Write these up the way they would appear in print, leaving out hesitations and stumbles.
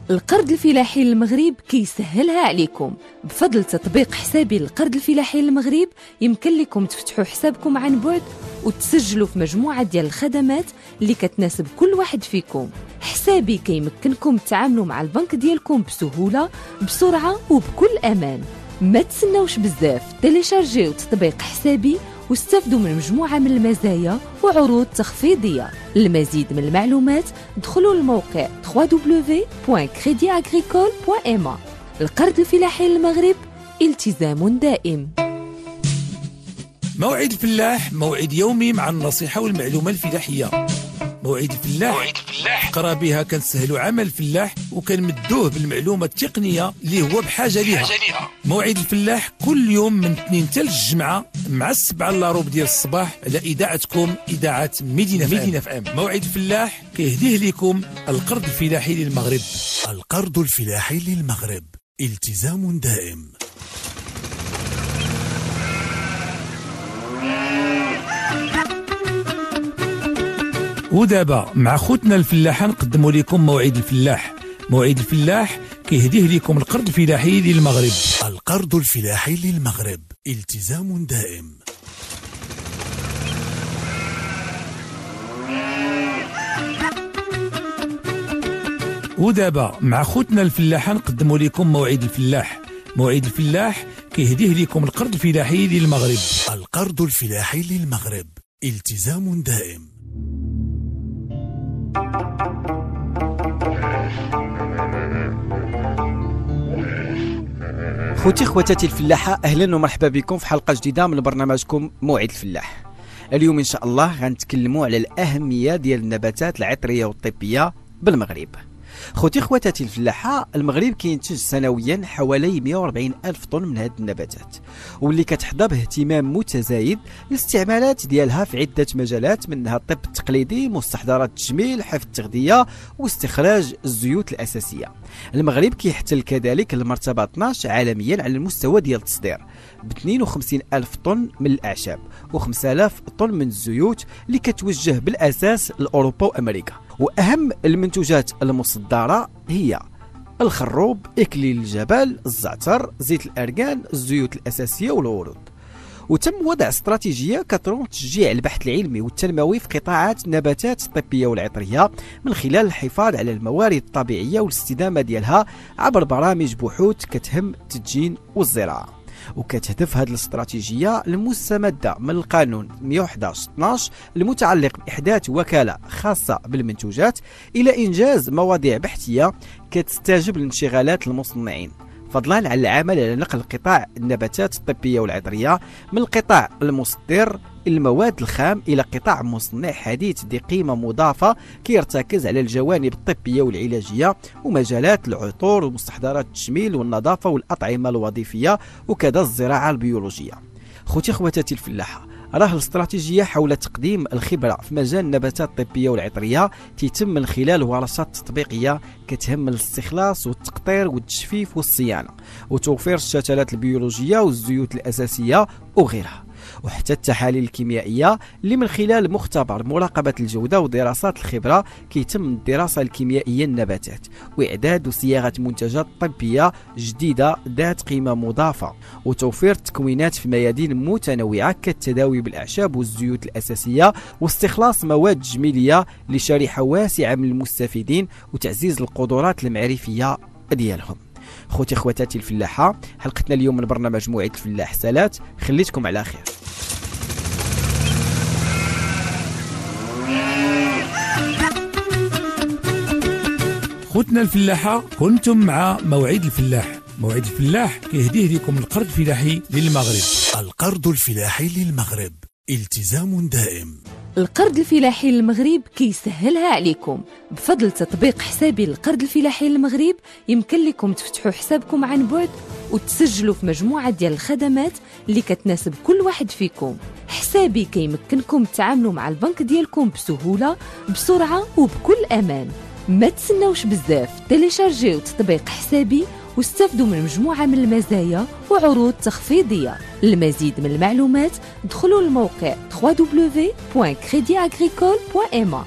القرض الفلاحي للمغرب كيسهلها عليكم. بفضل تطبيق حسابي للقرض الفلاحي للمغرب يمكن لكم تفتحوا حسابكم عن بعد وتسجلوا في مجموعة ديال الخدمات اللي كتناسب كل واحد فيكم. حسابي كيمكنكم تعاملوا مع البنك ديالكم بسهولة، بسرعة وبكل أمان. ما تسناوش بزاف، تيليشارجيو تطبيق حسابي واستفدوا من مجموعة من المزايا وعروض تخفيضية. للمزيد من المعلومات دخلوا للموقع www.creditagricole.ma. القرض الفلاحي للمغرب، التزام دائم. موعد الفلاح، موعد يومي مع النصيحة والمعلومة الفلاحية. موعد الفلاح قرا بها كنسهلوا عمل الفلاح وكنمدوه بالمعلومة التقنية اللي هو بحاجة ليها. موعد الفلاح كل يوم من الاثنين حتى الجمعة مع 7 إلا ربع ديال الصباح على إذاعتكم إذاعة مدينة FM. موعد الفلاح كيهديه لكم القرض الفلاحي للمغرب. القرض الفلاحي للمغرب، التزام دائم. ودابا مع خوتنا الفلاحة نقدموا لكم موعد الفلاح. موعد الفلاح كيهديه لكم القرض الفلاحي للمغرب. القرض الفلاحي للمغرب، التزام دائم. ودابا مع خوتنا الفلاحة نقدموا لكم موعد الفلاح. موعد الفلاح كيهديه لكم القرض الفلاحي للمغرب. القرض الفلاحي للمغرب، التزام دائم. خوتي خواتاتي الفلاحة، أهلا ومرحبا بكم في حلقة جديدة من برنامجكم موعد الفلاح. اليوم إن شاء الله غنتكلموا على الأهمية ديال النباتات العطرية والطبية بالمغرب. خوتي خواتاتي الفلاحة، المغرب كينتج سنويا حوالي 140 ألف طن من هذه النباتات، واللي كتحظى باهتمام متزايد الاستعمالات ديالها في عدة مجالات، منها الطب التقليدي، مستحضرات التجميل، حفظ التغذية واستخراج الزيوت الأساسية. المغرب كيحتل كذلك المرتبة 12 عالميا على المستوى ديال التصدير ب 52 ألف طن من الأعشاب و5000 طن من الزيوت اللي كتوجه بالأساس لأوروبا وأمريكا. وأهم المنتوجات المصدرة هي الخروب، إكليل الجبل، الزعتر، زيت الأرغان، الزيوت الأساسية والورود. وتم وضع استراتيجية كتروم تشجيع البحث العلمي والتنموي في قطاعات النباتات الطبية والعطرية من خلال الحفاظ على الموارد الطبيعية والاستدامة ديالها عبر برامج بحوث كتهم التدجين والزراعة. وكتهدف هذه الاستراتيجية المستمدة من القانون 111/12 المتعلق بإحداث وكالة خاصة بالمنتوجات إلى إنجاز مواضيع بحثية كتستجب لانشغالات المصنعين، فضلا عن العمل على نقل قطاع النباتات الطبية والعطرية من القطاع المصدر المواد الخام إلى قطاع مصنع حديث ذي قيمة مضافة كيرتكز على الجوانب الطبية والعلاجية ومجالات العطور ومستحضرات التجميل والنظافة والأطعمة الوظيفية وكذا الزراعة البيولوجية. خوتي خواتاتي الفلاحة، راه الاستراتيجية حول تقديم الخبرة في مجال النباتات الطبية والعطرية تتم من خلال ورشات تطبيقية كتهم الاستخلاص والتقطير والتجفيف والصيانة وتوفير الشتلات البيولوجية والزيوت الأساسية وغيرها، وحتى التحاليل الكيميائية اللي من خلال مختبر مراقبة الجودة ودراسات الخبرة كيتم الدراسة الكيميائية للنباتات وإعداد وصياغة منتجات طبية جديدة ذات قيمة مضافة وتوفير التكوينات في ميادين متنوعة كالتداوي بالأعشاب والزيوت الأساسية واستخلاص مواد تجميلية لشريحة واسعة من المستفيدين وتعزيز القدرات المعرفية ديالهم. خوتي خواتاتي الفلاحة، حلقتنا اليوم من برنامج موعد الفلاح سالات، خليتكم على خير. خوتنا الفلاحة، كنتم مع موعد الفلاح. موعد الفلاح كيهديه لكم القرض الفلاحي للمغرب. القرض الفلاحي للمغرب، التزام دائم. القرض الفلاحي للمغرب كيسهلها عليكم. بفضل تطبيق حسابي للقرض الفلاحي للمغرب يمكن لكم تفتحوا حسابكم عن بعد وتسجلوا في مجموعة ديال الخدمات اللي كتناسب كل واحد فيكم. حسابي كيمكنكم تعاملوا مع البنك ديالكم بسهولة، بسرعة وبكل أمان. ما تسناوش بزاف، تيليشارجيو تطبيق حسابي واستفدوا من مجموعة من المزايا وعروض تخفيضية. للمزيد من المعلومات دخلوا للموقع www.creditagricole.ma.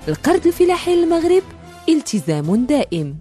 القرض الفلاحي للمغرب، التزام دائم.